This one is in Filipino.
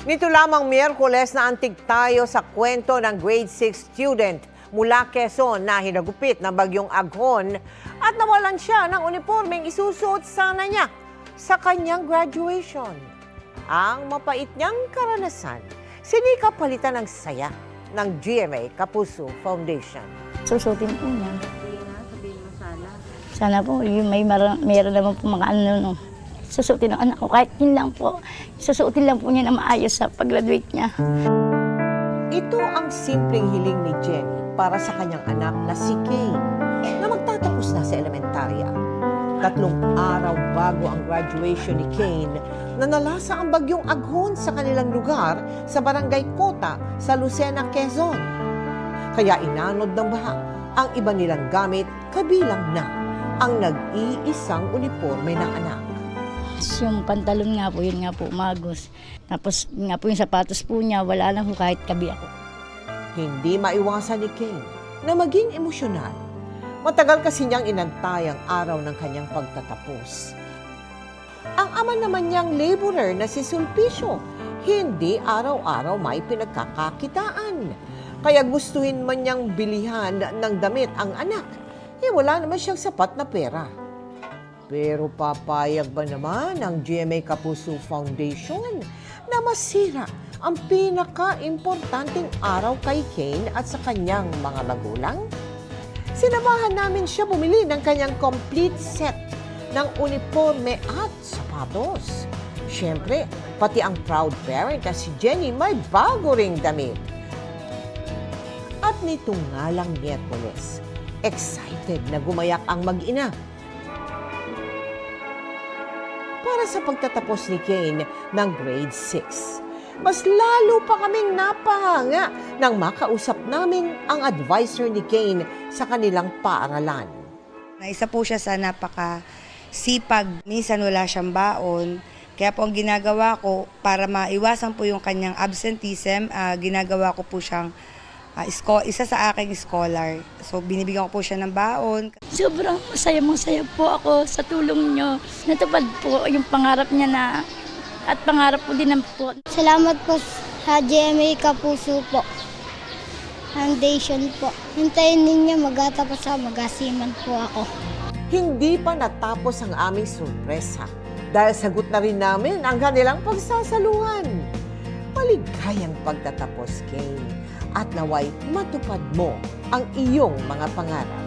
Nito lamang Miyerkules na antig tayo sa kwento ng grade 6 student mula Quezon na hinagupit ng bagyong Aghon at nawalan siya ng unipormeng isusuot sana niya sa kanyang graduation. Ang mapait niyang karanasan, sinikap palitan ng saya ng GMA Kapuso Foundation. Susutin po niya. Sana po, mayroon naman po mga ano, susutin ng anak ko. Kahit yun lang po, susutin lang po niya na maayos sa pag-graduate niya. Ito ang simpleng hiling ni Jen para sa kanyang anak na si Kane na magtatapos na sa elementarya. 3 araw bago ang graduation ni Kane na nalasa ang bagyong Aghon sa kanilang lugar sa Barangay Kota sa Lucena, Quezon. Kaya inanod ng baha ang iba nilang gamit, kabilang na ang nag-iisang uniforme ng anak. Yung pantalon nga po, yun nga po, magos. Tapos nga po yung sapatos po niya, wala na po kahit kabi ako. Hindi maiwasan ni Kane na maging emosyonal. Matagal kasi niyang inantay ang araw ng kanyang pagtatapos. Ang ama naman niyang laborer na si Sulpicio, hindi araw-araw may pinagkakakitaan. Kaya gustuhin man niyang bilihan ng damit ang anak, wala naman siyang sapat na pera. Pero papayag ba naman ang GMA Kapuso Foundation na masira ang pinaka-importanting araw kay Kane at sa kanyang mga magulang? Sinamahan namin siya bumili ng kanyang complete set ng uniforme at sapatos. Siyempre, pati ang proud parent na si Jenny may bago ring damit. At nito nga lang Miyerkules, excited na gumayak ang mag-ina para sa pagtatapos ni Kane ng grade 6. Mas lalo pa kaming napahanga nang makausap namin ang advisor ni Kane sa kanilang paaralan. Isa po siya sa napaka-sipag. Minsan wala siyang baon. Kaya po ang ginagawa ko para maiwasan po yung kanyang absenteeism, ginagawa ko po siyang isa sa aking scholar. So, binibigyan ko po siya ng baon. Sobrang masaya po ako sa tulong niyo. Natupad po yung pangarap niya at pangarap po din po. Salamat po sa GMA Kapuso po. Foundation po. Hintayin ninyo magtatapos sa magasiman po ako. Hindi pa natapos ang aming sorpresa dahil sagot na rin namin ang kanilang pagsasaluhan. Maligayang pagtatapos, Kane, at naway matupad mo ang iyong mga pangarap.